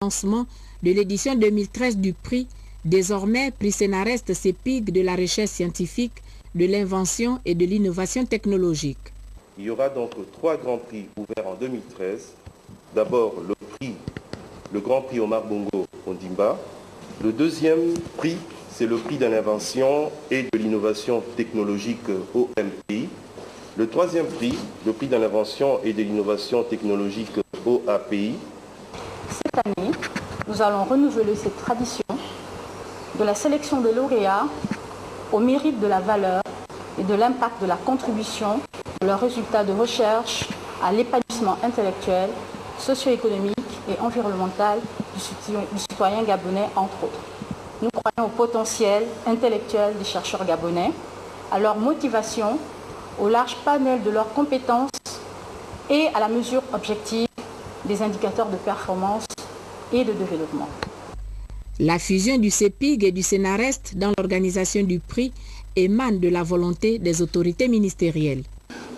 lancement de l'édition 2013 du prix, désormais prix Sénarest CEPIG de la recherche scientifique, de l'invention et de l'innovation technologique. Il y aura donc 3 grands prix ouverts en 2013. D'abord le grand prix Omar Bongo Ondimba. Le deuxième prix, c'est le prix de l'invention et de l'innovation technologique OMPI. Le troisième prix, le prix de l'invention et de l'innovation technologique OAPI. Cette année, nous allons renouveler cette tradition de la sélection de lauréats au mérite de la valeur et de l'impact de la contribution de leurs résultats de recherche à l'épanouissement intellectuel, socio-économique et environnemental du citoyen gabonais, entre autres. Nous croyons au potentiel intellectuel des chercheurs gabonais, à leur motivation, au large panel de leurs compétences et à la mesure objective des indicateurs de performance et de développement. La fusion du CEPIG et du Sénarest dans l'organisation du prix émane de la volonté des autorités ministérielles.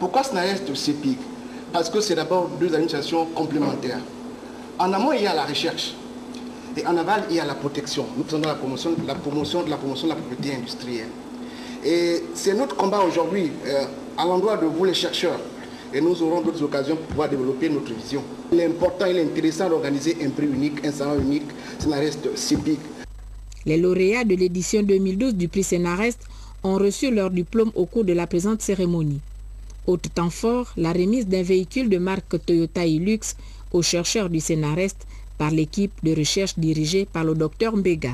Pourquoi Sénarest et CEPIG? Parce que c'est d'abord deux administrations complémentaires. En amont, il y a la recherche. Et en aval, il y a la protection. Nous faisons la promotion de la propriété industrielle. Et c'est notre combat aujourd'hui à l'endroit de vous les chercheurs. Et nous aurons d'autres occasions pour pouvoir développer notre vision. Il est important, il est intéressant d'organiser un prix unique, un salon unique, Sénarest CEPIG. Les lauréats de l'édition 2012 du prix Sénarest ont reçu leur diplôme au cours de la présente cérémonie. Autre temps fort, la remise d'un véhicule de marque Toyota Hilux aux chercheurs du Sénarest par l'équipe de recherche dirigée par le docteur Mbega.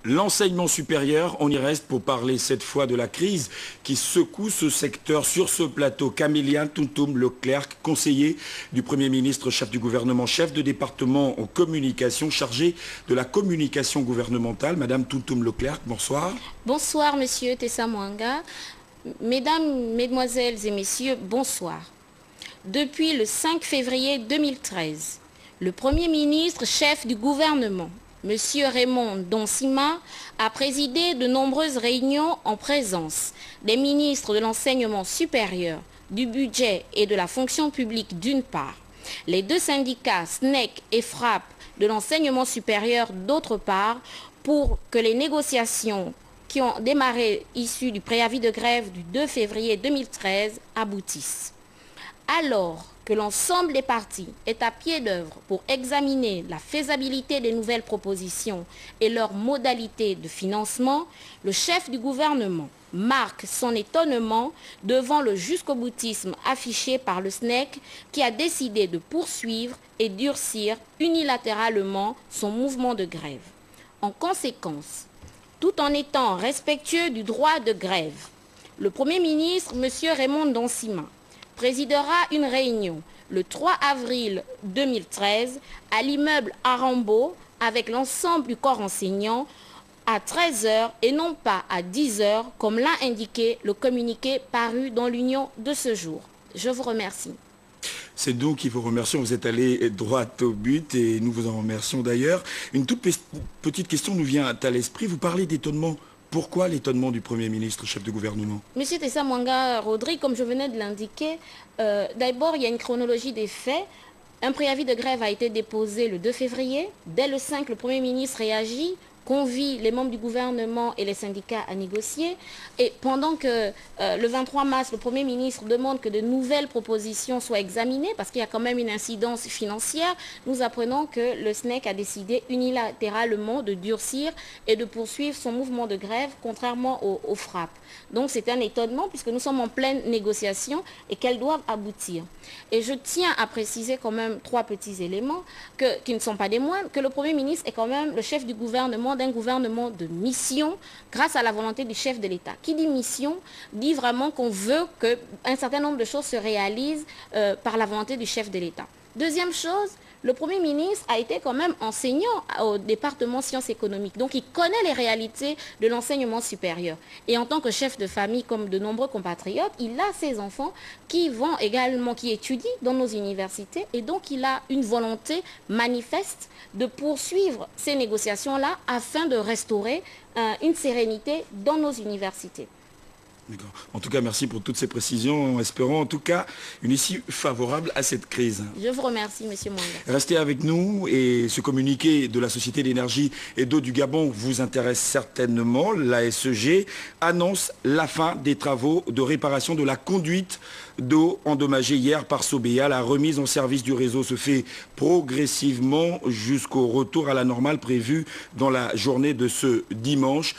L'enseignement supérieur, on y reste pour parler cette fois de la crise qui secoue ce secteur. Sur ce plateau, Camélia Tuntum Leclerc, conseiller du Premier ministre, chef du gouvernement, chef de département en communication, chargé de la communication gouvernementale. Madame Tuntum Leclerc, bonsoir. Bonsoir, monsieur Tessa Mwanga. Mesdames, mesdemoiselles et messieurs, bonsoir. Depuis le 5 février 2013, le Premier ministre, chef du gouvernement, M. Raymond Donsima, a présidé de nombreuses réunions en présence des ministres de l'enseignement supérieur, du budget et de la fonction publique d'une part, les deux syndicats SNEC et FRAP de l'enseignement supérieur d'autre part, pour que les négociations qui ont démarré issues du préavis de grève du 2 février 2013 aboutissent. Alors que l'ensemble des partis est à pied d'œuvre pour examiner la faisabilité des nouvelles propositions et leurs modalités de financement, le chef du gouvernement marque son étonnement devant le jusqu'au-boutisme affiché par le SNEC qui a décidé de poursuivre et durcir unilatéralement son mouvement de grève. En conséquence, tout en étant respectueux du droit de grève, le Premier ministre, M. Raymond Donsima, présidera une réunion le 3 avril 2013 à l'immeuble Arambo avec l'ensemble du corps enseignant à 13 h et non pas à 10 h comme l'a indiqué le communiqué paru dans l'Union de ce jour. Je vous remercie. C'est nous qui vous remercions, vous êtes allé droit au but et nous vous en remercions d'ailleurs. Une toute petite question nous vient à l'esprit, vous parlez d'étonnement. Pourquoi l'étonnement du Premier ministre, chef de gouvernement? Monsieur Tessa Mwanga Rodrigue, comme je venais de l'indiquer, d'abord il y a une chronologie des faits. Un préavis de grève a été déposé le 2 février. Dès le 5, le Premier ministre réagit, convie les membres du gouvernement et les syndicats à négocier. Et pendant que le 23 mars, le Premier ministre demande que de nouvelles propositions soient examinées, parce qu'il y a quand même une incidence financière, nous apprenons que le SNEC a décidé unilatéralement de durcir et de poursuivre son mouvement de grève, contrairement aux FRAP. Donc c'est un étonnement, puisque nous sommes en pleine négociation et qu'elles doivent aboutir. Et je tiens à préciser quand même 3 petits éléments qui ne sont pas des moindres, que le Premier ministre est quand même le chef du gouvernement, d'un gouvernement de mission grâce à la volonté du chef de l'État. Qui dit mission dit vraiment qu'on veut qu'un certain nombre de choses se réalisent par la volonté du chef de l'État. Deuxième chose, le Premier ministre a été quand même enseignant au département sciences économiques. Donc il connaît les réalités de l'enseignement supérieur. Et en tant que chef de famille, comme de nombreux compatriotes, il a ses enfants qui étudient dans nos universités. Et donc il a une volonté manifeste de poursuivre ces négociations-là afin de restaurer une sérénité dans nos universités. En tout cas, merci pour toutes ces précisions, espérons en tout cas une issue favorable à cette crise. Je vous remercie, M. Mwanga. Restez avec nous et ce communiqué de la Société d'énergie et d'eau du Gabon vous intéresse certainement. La SEG annonce la fin des travaux de réparation de la conduite d'eau endommagée hier par Sobéa. La remise en service du réseau se fait progressivement jusqu'au retour à la normale prévu dans la journée de ce dimanche.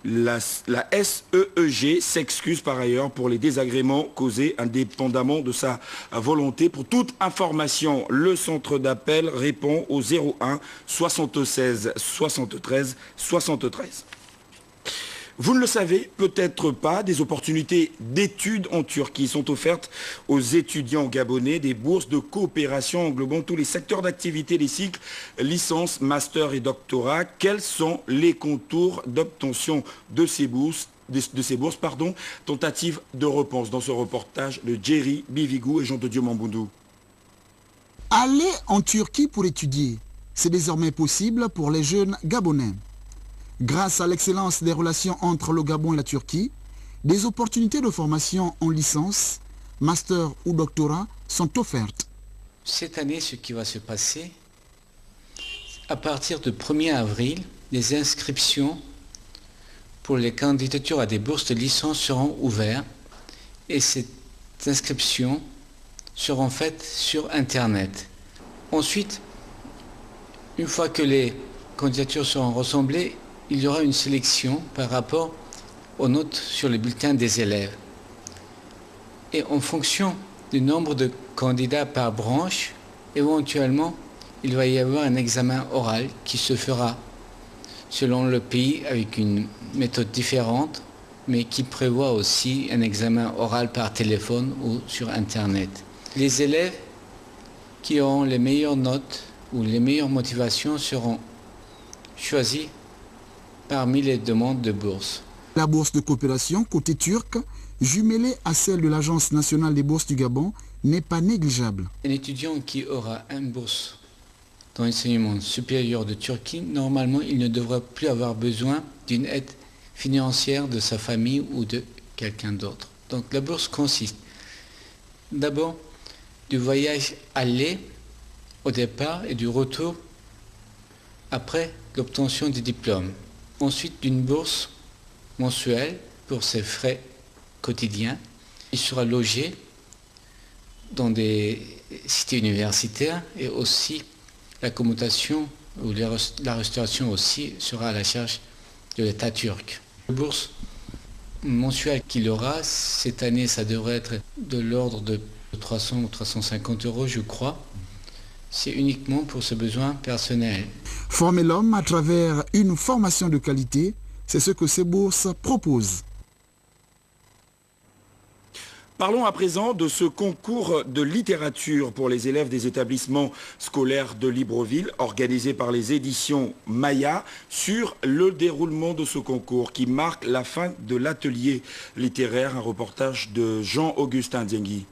La SEEG s'excuse par ailleurs pour les désagréments causés indépendamment de sa volonté. Pour toute information, le centre d'appel répond au 01 76 73 73. Vous ne le savez peut-être pas, des opportunités d'études en Turquie sont offertes aux étudiants gabonais, des bourses de coopération englobant tous les secteurs d'activité des cycles, licence, master et doctorat. Quels sont les contours d'obtention de ces bourses, tentative de réponse dans ce reportage de Jerry Bivigou et Jean de Dieu Mamboundou. Aller en Turquie pour étudier, c'est désormais possible pour les jeunes Gabonais. Grâce à l'excellence des relations entre le Gabon et la Turquie, des opportunités de formation en licence, master ou doctorat sont offertes. Cette année, ce qui va se passer, à partir du 1er avril, les inscriptions pour les candidatures à des bourses de licence seront ouvertes et ces inscriptions seront faites sur Internet. Ensuite, une fois que les candidatures seront rassemblées, il y aura une sélection par rapport aux notes sur les bulletins des élèves. Et en fonction du nombre de candidats par branche, éventuellement, il va y avoir un examen oral qui se fera selon le pays avec une méthode différente, mais qui prévoit aussi un examen oral par téléphone ou sur Internet. Les élèves qui auront les meilleures notes ou les meilleures motivations seront choisis parmi les demandes de bourse. La bourse de coopération côté turc, jumelée à celle de l'Agence nationale des bourses du Gabon, n'est pas négligeable. Un étudiant qui aura une bourse dans l'enseignement supérieur de Turquie, normalement, il ne devra plus avoir besoin d'une aide financière de sa famille ou de quelqu'un d'autre. Donc la bourse consiste d'abord du voyage aller au départ et du retour après l'obtention du diplôme. Ensuite, d'une bourse mensuelle pour ses frais quotidiens. Il sera logé dans des cités universitaires et aussi l'accommodation ou la restauration aussi sera à la charge de l'État turc. La bourse mensuelle qu'il aura, cette année, ça devrait être de l'ordre de 300 ou 350 euros, je crois. C'est uniquement pour ce besoin personnel. Former l'homme à travers une formation de qualité, c'est ce que ces bourses proposent. Parlons à présent de ce concours de littérature pour les élèves des établissements scolaires de Libreville, organisé par les éditions Maya, sur le déroulement de ce concours qui marque la fin de l'atelier littéraire. Un reportage de Jean-Augustin Diengui.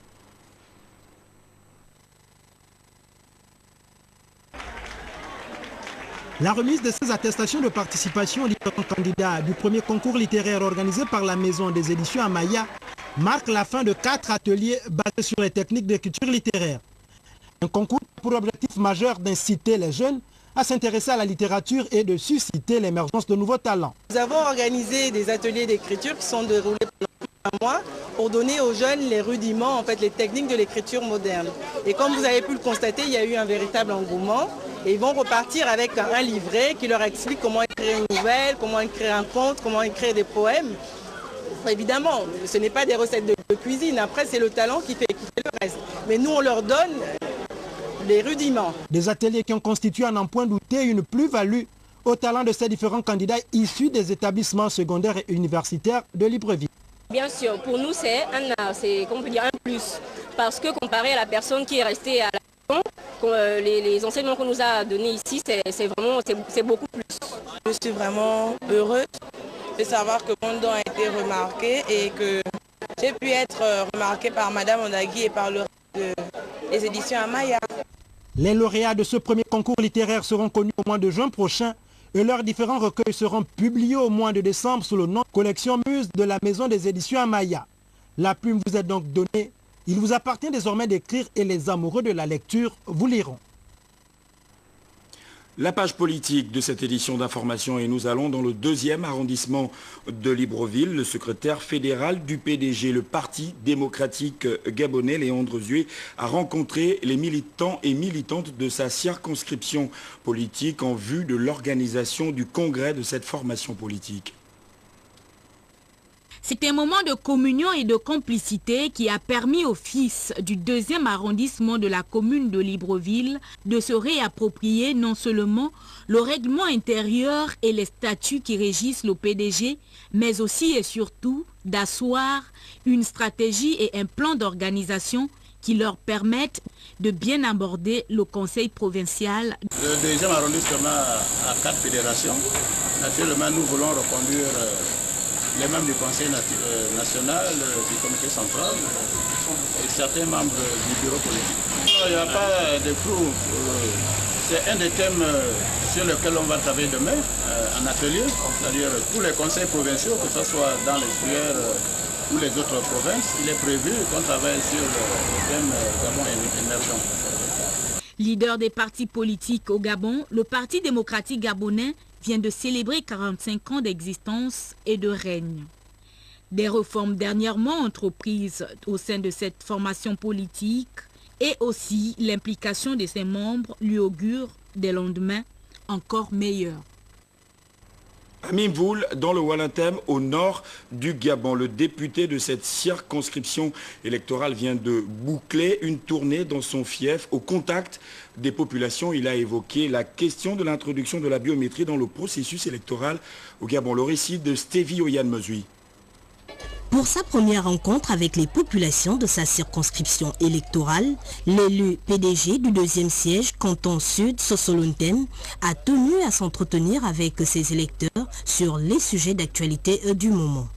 La remise de ces attestations de participation aux différents candidats du premier concours littéraire organisé par la Maison des éditions Amaya marque la fin de 4 ateliers basés sur les techniques d'écriture littéraire. Un concours pour objectif majeur d'inciter les jeunes à s'intéresser à la littérature et de susciter l'émergence de nouveaux talents. Nous avons organisé des ateliers d'écriture qui sont déroulés pendant un mois pour donner aux jeunes les rudiments, en fait, les techniques de l'écriture moderne. Et comme vous avez pu le constater, il y a eu un véritable engouement. Et ils vont repartir avec un livret qui leur explique comment écrire une nouvelle, comment écrire un conte, comment écrire des poèmes. Évidemment, ce n'est pas des recettes de cuisine. Après, c'est le talent qui fait le reste. Mais nous, on leur donne les rudiments. Des ateliers qui ont constitué à n'en point douter une plus-value au talent de ces différents candidats issus des établissements secondaires et universitaires de Libreville. Bien sûr, pour nous, c'est un plus. Parce que comparé à la personne qui est restée à la les enseignements qu'on nous a donnés ici, c'est beaucoup plus. Je suis vraiment heureuse de savoir que mon don a été remarqué et que j'ai pu être remarquée par Madame Ondagui et par le reste des éditions Amaya. Les lauréats de ce premier concours littéraire seront connus au mois de juin prochain et leurs différents recueils seront publiés au mois de décembre sous le nom Collection Muse de la maison des éditions Amaya. La plume vous est donc donnée. Il vous appartient désormais d'écrire et les amoureux de la lecture vous liront. La page politique de cette édition d'information et nous allons dans le 2e arrondissement de Libreville. Le secrétaire fédéral du PDG, le Parti démocratique gabonais, Léon Drezué, a rencontré les militants et militantes de sa circonscription politique en vue de l'organisation du congrès de cette formation politique. C'est un moment de communion et de complicité qui a permis aux fils du 2e arrondissement de la commune de Libreville de se réapproprier non seulement le règlement intérieur et les statuts qui régissent le PDG, mais aussi et surtout d'asseoir une stratégie et un plan d'organisation qui leur permettent de bien aborder le conseil provincial. Le 2e arrondissement a 4 fédérations. Naturellement, nous voulons reconduire les membres du Conseil national, du comité central et certains membres du bureau politique. Il n'y a pas de flou. C'est un des thèmes sur lequel on va travailler demain en atelier, c'est-à-dire tous les conseils provinciaux, que ce soit dans les Sueurs ou les autres provinces. Il est prévu qu'on travaille sur le thème Gabon émergent. Leader des partis politiques au Gabon, le Parti démocratique gabonais vient de célébrer 45 ans d'existence et de règne. Des réformes dernièrement entreprises au sein de cette formation politique et aussi l'implication de ses membres lui augure des lendemains encore meilleurs. À Mimvoul, dans le Walantem, au nord du Gabon, le député de cette circonscription électorale vient de boucler une tournée dans son fief au contact des populations. Il a évoqué la question de l'introduction de la biométrie dans le processus électoral au Gabon. Le récit de Stevie Oyan Mezui. Pour sa première rencontre avec les populations de sa circonscription électorale, l'élu PDG du 2e siège canton sud Sosolontem a tenu à s'entretenir avec ses électeurs sur les sujets d'actualité du moment.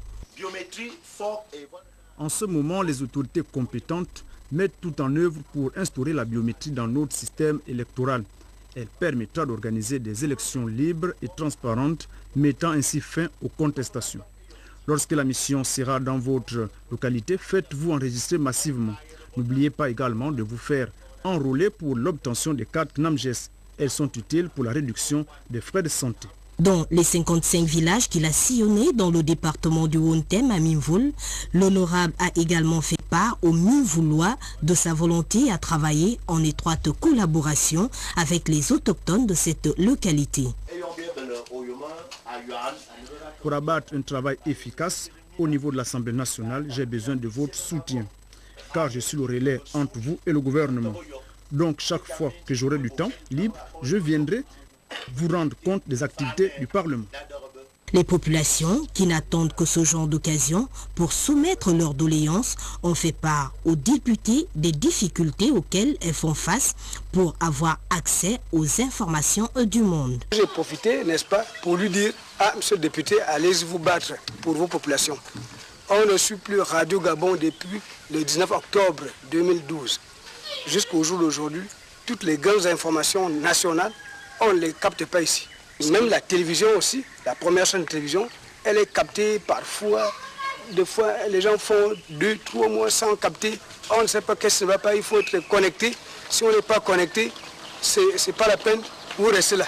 En ce moment, les autorités compétentes mettent tout en œuvre pour instaurer la biométrie dans notre système électoral. Elle permettra d'organiser des élections libres et transparentes, mettant ainsi fin aux contestations. Lorsque la mission sera dans votre localité, faites-vous enregistrer massivement. N'oubliez pas également de vous faire enrôler pour l'obtention des cartes NAMGES. Elles sont utiles pour la réduction des frais de santé. Dans les 55 villages qu'il a sillonnés dans le département du Wontem à Mimvoul, l'honorable a également fait part aux Mimvoulois de sa volonté à travailler en étroite collaboration avec les autochtones de cette localité. Pour abattre un travail efficace au niveau de l'Assemblée nationale, j'ai besoin de votre soutien, car je suis le relais entre vous et le gouvernement. Donc chaque fois que j'aurai du temps libre, je viendrai vous rendre compte des activités du Parlement. Les populations qui n'attendent que ce genre d'occasion pour soumettre leurs doléances ont fait part aux députés des difficultés auxquelles elles font face pour avoir accès aux informations du monde. J'ai profité, n'est-ce pas, pour lui dire à monsieur le député, allez-y vous battre pour vos populations. On ne suit plus Radio Gabon depuis le 19 octobre 2012. Jusqu'au jour d'aujourd'hui, toutes les grandes informations nationales, on ne les capte pas ici. Même la télévision aussi, la première chaîne de télévision, elle est captée parfois. Des fois, les gens font 2-3 mois sans capter. On ne sait pas qu'est-ce qui ne va pas, il faut être connecté. Si on n'est pas connecté, c'est pas la peine, vous restez là.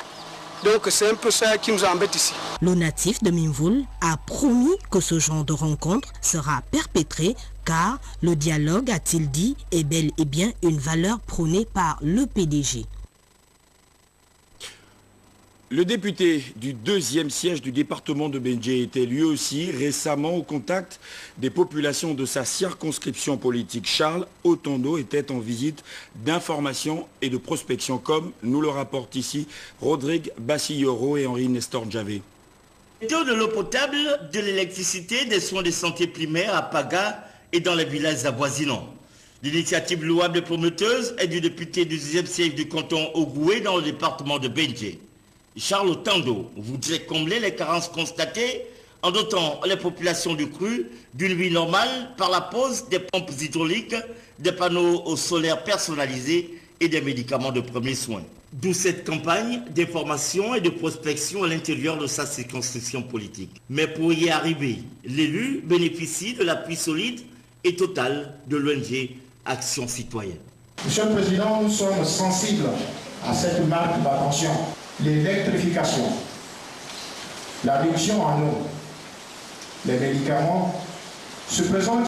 Donc c'est un peu ça qui nous embête ici. Le natif de Mimvoul a promis que ce genre de rencontre sera perpétré car le dialogue, a-t-il dit, est bel et bien une valeur prônée par le PDG. Le député du 2e siège du département de Bendjé était lui aussi récemment au contact des populations de sa circonscription politique. Charles Otondo était en visite d'information et de prospection, comme nous le rapportent ici Rodrigue Bassilloro et Henri Nestor Javé. De l'eau potable, de l'électricité, des soins de santé primaire à Paga et dans les villages avoisinants. L'initiative louable et prometteuse est du député du 2e siège du canton Ogoué dans le département de Bendjé. Charles Otondo voudrait combler les carences constatées en dotant les populations du cru d'une vie normale par la pose des pompes hydrauliques, des panneaux solaires personnalisés et des médicaments de premiers soins. D'où cette campagne d'information et de prospection à l'intérieur de sa circonscription politique. Mais pour y arriver, l'élu bénéficie de l'appui solide et total de l'ONG Action Citoyenne. Monsieur le Président, nous sommes sensibles à cette marque d'attention. L'électrification, la réduction en eau, les médicaments se présentent